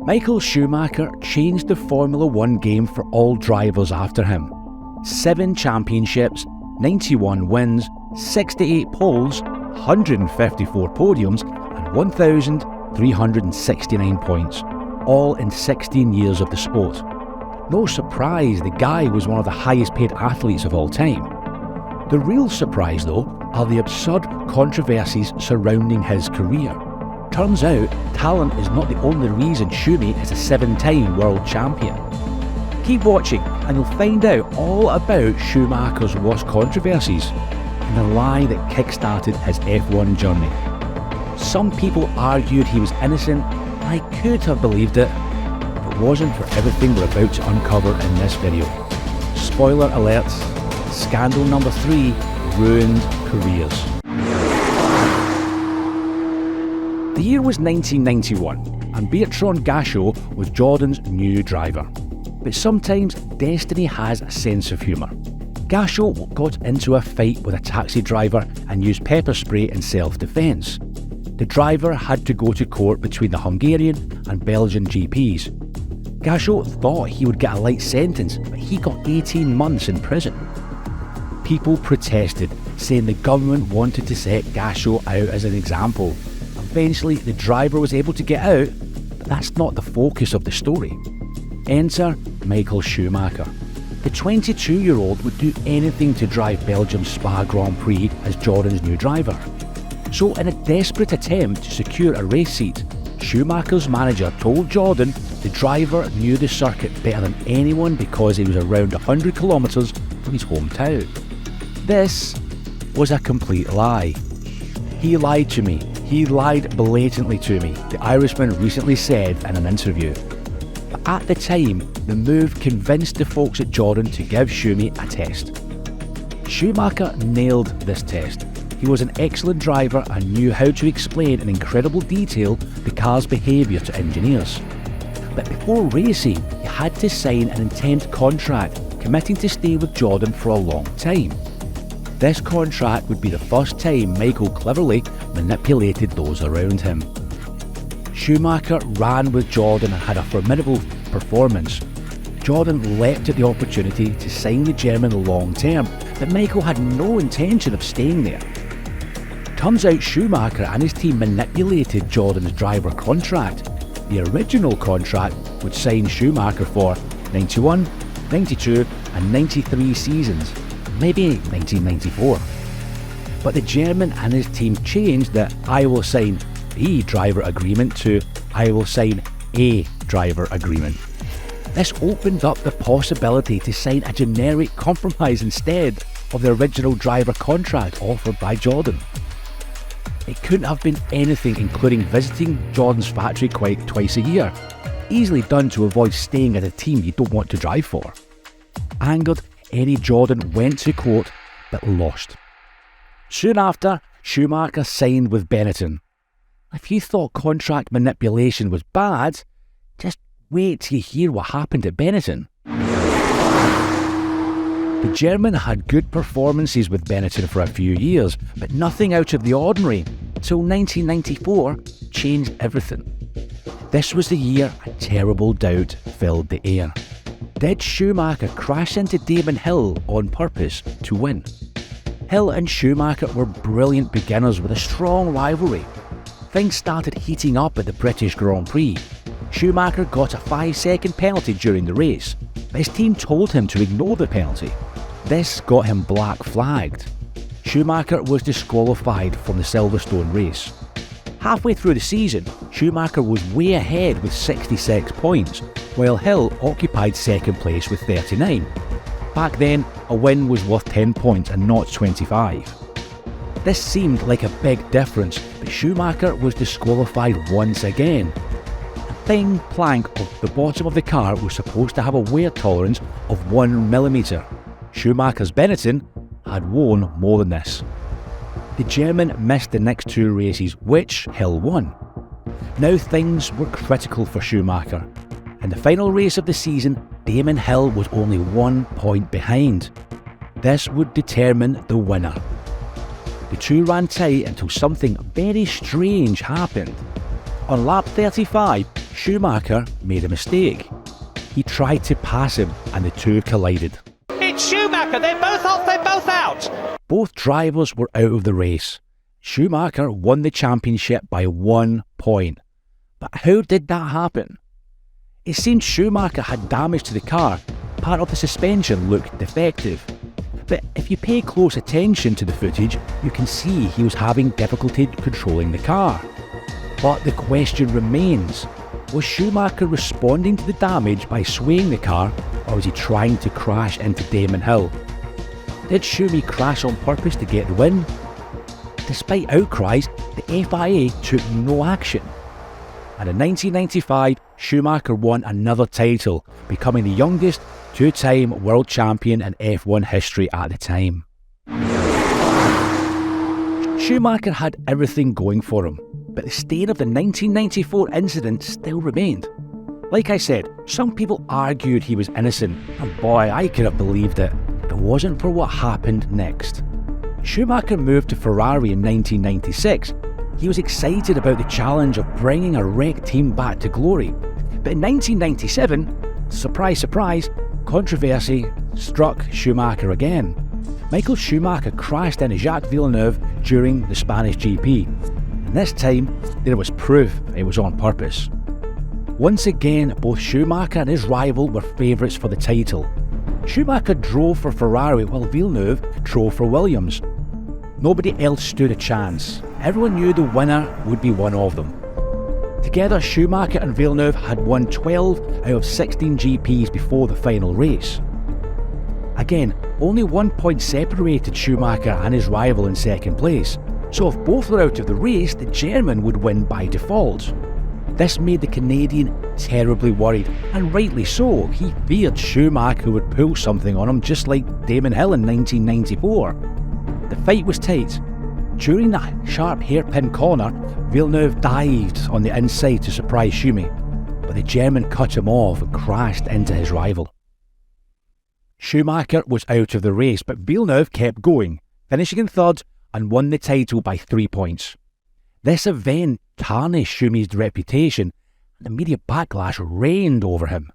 Michael Schumacher changed the Formula One game for all drivers after him. 7 championships, 91 wins, 68 poles, 154 podiums and 1,369 points, all in 16 years of the sport. No surprise the guy was one of the highest paid athletes of all time. The real surprise though are the absurd controversies surrounding his career. Turns out talent is not the only reason Schumi is a 7-time world champion. Keep watching and you'll find out all about Schumacher's worst controversies and the lie that kick-started his F1 journey. Some people argued he was innocent, and I could have believed it, if it wasn't for everything we're about to uncover in this video. Spoiler alert, scandal number 3 ruined careers. The year was 1991 and Bertrand Gashot was Jordan's new driver. But sometimes destiny has a sense of humour. Gashot got into a fight with a taxi driver and used pepper spray in self-defence. The driver had to go to court between the Hungarian and Belgian GPs. Gashot thought he would get a light sentence, but he got 18 months in prison. People protested, saying the government wanted to set Gashot out as an example. Eventually, the driver was able to get out, but that's not the focus of the story. Enter Michael Schumacher. The 22-year-old would do anything to drive Belgium's Spa Grand Prix as Jordan's new driver. So in a desperate attempt to secure a race seat, Schumacher's manager told Jordan the driver knew the circuit better than anyone because he was around 100 kilometres from his hometown. This was a complete lie. He lied to me. He lied blatantly to me, the Irishman recently said in an interview. But at the time, the move convinced the folks at Jordan to give Schumi a test. Schumacher nailed this test. He was an excellent driver and knew how to explain in incredible detail the car's behaviour to engineers. But before racing, he had to sign an intent contract committing to stay with Jordan for a long time. This contract would be the first time Michael cleverly manipulated those around him. Schumacher ran with Jordan and had a formidable performance. Jordan leapt at the opportunity to sign the German long term, but Michael had no intention of staying there. Turns out Schumacher and his team manipulated Jordan's driver contract. The original contract would sign Schumacher for 91, 92 and 93 seasons, maybe 1994. But the German and his team changed the "I will sign the driver agreement" to "I will sign a driver agreement." This opened up the possibility to sign a generic compromise instead of the original driver contract offered by Jordan. It couldn't have been anything including visiting Jordan's factory twice a year, easily done to avoid staying at a team you don't want to drive for. Angered, Eddie Jordan went to court but lost. Soon after, Schumacher signed with Benetton. If you thought contract manipulation was bad, just wait till you hear what happened at Benetton. The German had good performances with Benetton for a few years, but nothing out of the ordinary, till 1994 changed everything. This was the year a terrible doubt filled the air. Did Schumacher crash into Damon Hill on purpose to win? Hill and Schumacher were brilliant beginners with a strong rivalry. Things started heating up at the British Grand Prix. Schumacher got a 5-second penalty during the race, but his team told him to ignore the penalty. This got him black flagged. Schumacher was disqualified from the Silverstone race. Halfway through the season, Schumacher was way ahead with 66 points, while Hill occupied second place with 39. Back then, a win was worth 10 points and not 25. This seemed like a big difference, but Schumacher was disqualified once again. A thin plank of the bottom of the car was supposed to have a wear tolerance of 1mm. Schumacher's Benetton had worn more than this. The German missed the next 2 races, which Hill won. Now things were critical for Schumacher. In the final race of the season, Damon Hill was only 1 point behind. This would determine the winner. The two ran tight until something very strange happened. On lap 35, Schumacher made a mistake. He tried to pass him and the two collided. It's Schumacher, they're both off, they're both out! Both drivers were out of the race. Schumacher won the championship by 1 point. But how did that happen? It seemed Schumacher had damage to the car. Part of the suspension looked defective. But if you pay close attention to the footage, you can see he was having difficulty controlling the car. But the question remains, was Schumacher responding to the damage by swaying the car, or was he trying to crash into Damon Hill? Did Schumi crash on purpose to get the win? Despite outcries, the FIA took no action. And in 1995, Schumacher won another title, becoming the youngest two-time world champion in F1 history at the time. Schumacher had everything going for him, but the stain of the 1994 incident still remained. Like I said, some people argued he was innocent, and boy, I could have believed it if it wasn't for what happened next. Schumacher moved to Ferrari in 1996. He was excited about the challenge of bringing a wrecked team back to glory. But in 1997, surprise surprise, controversy struck Schumacher again. Michael Schumacher crashed into Jacques Villeneuve during the Spanish GP. And this time, there was proof it was on purpose. Once again, both Schumacher and his rival were favourites for the title. Schumacher drove for Ferrari while Villeneuve drove for Williams. Nobody else stood a chance. Everyone knew the winner would be one of them. Together, Schumacher and Villeneuve had won 12 out of 16 GPs before the final race. Again, only 1 point separated Schumacher and his rival in second place, so if both were out of the race, the German would win by default. This made the Canadian terribly worried, and rightly so. He feared Schumacher would pull something on him just like Damon Hill in 1994. The fight was tight. During the sharp hairpin corner, Villeneuve dived on the inside to surprise Schumi, but the German cut him off and crashed into his rival. Schumacher was out of the race, but Villeneuve kept going, finishing in third and won the title by 3 points. This event tarnished Schumi's reputation, and the media backlash reigned over him.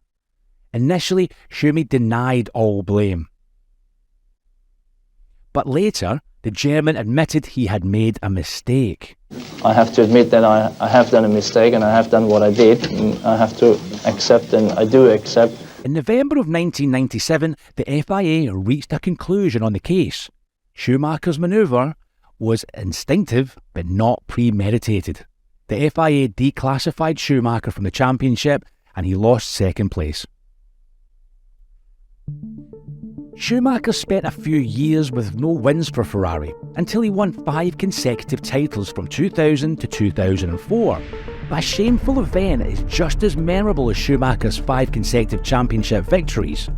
Initially, Schumi denied all blame. But later, the German admitted he had made a mistake. I have to admit that I have done a mistake and I have done what I did. And I have to accept, and I do accept. In November of 1997, the FIA reached a conclusion on the case. Schumacher's manoeuvre was instinctive but not premeditated. The FIA declassified Schumacher from the championship and he lost second place. Schumacher spent a few years with no wins for Ferrari until he won 5 consecutive titles from 2000 to 2004. But a shameful event is just as memorable as Schumacher's 5 consecutive championship victories.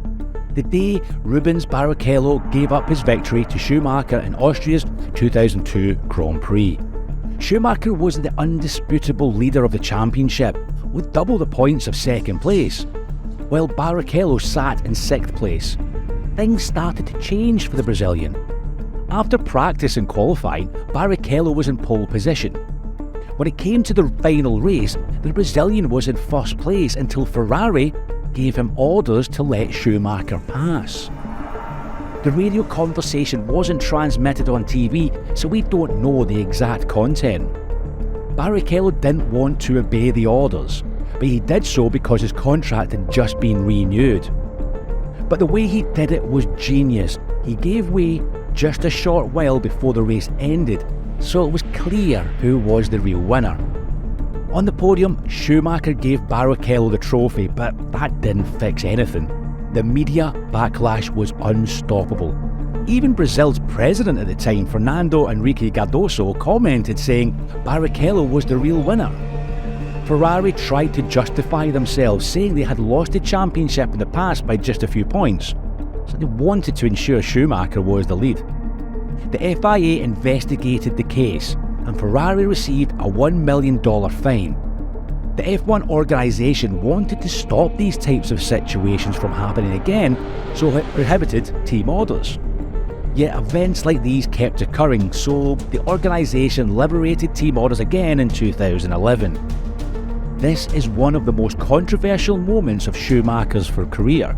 The day Rubens Barrichello gave up his victory to Schumacher in Austria's 2002 Grand Prix. Schumacher was the undisputable leader of the championship with double the points of second place, while Barrichello sat in 6th place. Things started to change for the Brazilian. After practice and qualifying, Barrichello was in pole position. When it came to the final race, the Brazilian was in first place until Ferrari gave him orders to let Schumacher pass. The radio conversation wasn't transmitted on TV, so we don't know the exact content. Barrichello didn't want to obey the orders, but he did so because his contract had just been renewed. But the way he did it was genius. He gave way just a short while before the race ended, so it was clear who was the real winner. On the podium, Schumacher gave Barrichello the trophy, but that didn't fix anything. The media backlash was unstoppable. Even Brazil's president at the time, Fernando Henrique Cardoso, commented saying Barrichello was the real winner. Ferrari tried to justify themselves, saying they had lost the championship in the past by just a few points, so they wanted to ensure Schumacher was the lead. The FIA investigated the case, and Ferrari received a $1 million fine. The F1 organisation wanted to stop these types of situations from happening again, so it prohibited team orders. Yet events like these kept occurring, so the organisation liberated team orders again in 2011. This is one of the most controversial moments of Schumacher's career,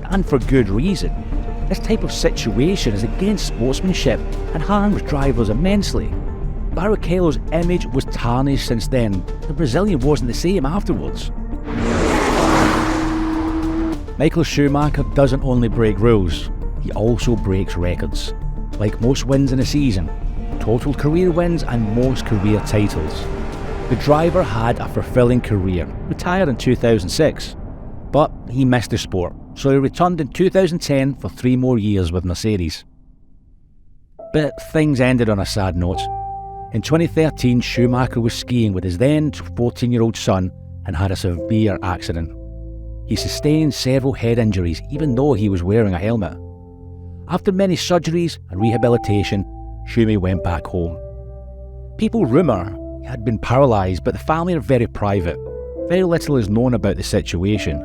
and for good reason. This type of situation is against sportsmanship and harms drivers immensely. Barrichello's image was tarnished since then. The Brazilian wasn't the same afterwards. Michael Schumacher doesn't only break rules, he also breaks records. Like most wins in a season, total career wins and most career titles. The driver had a fulfilling career, retired in 2006, but he missed the sport, so he returned in 2010 for 3 more years with Mercedes. But things ended on a sad note. In 2013, Schumacher was skiing with his then 14-year-old son and had a severe accident. He sustained several head injuries even though he was wearing a helmet. After many surgeries and rehabilitation, Schumi went back home. People rumour he had been paralysed, but the family are very private. Very little is known about the situation.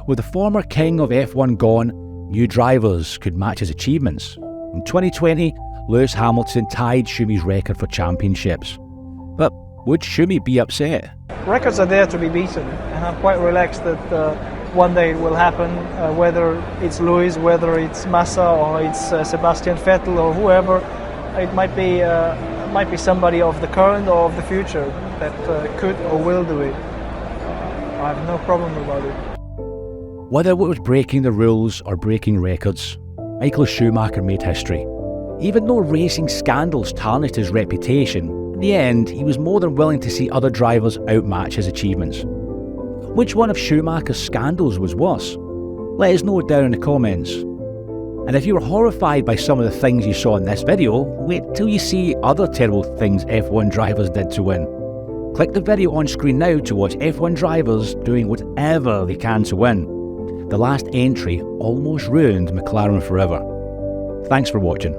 With the former king of F1 gone, new drivers could match his achievements. In 2020, Lewis Hamilton tied Schumi's record for championships. But would Schumi be upset? Records are there to be beaten, and I'm quite relaxed that one day it will happen, whether it's Lewis, whether it's Massa, or it's Sebastian Vettel, or whoever. It might be somebody of the current or of the future that could or will do it. I have no problem about it. Whether it was breaking the rules or breaking records, Michael Schumacher made history. Even though racing scandals tarnished his reputation, in the end he was more than willing to see other drivers outmatch his achievements. Which one of Schumacher's scandals was worse? Let us know down in the comments. And if you were horrified by some of the things you saw in this video, wait till you see other terrible things F1 drivers did to win. Click the video on screen now to watch F1 drivers doing whatever they can to win. The last entry almost ruined McLaren forever. Thanks for watching.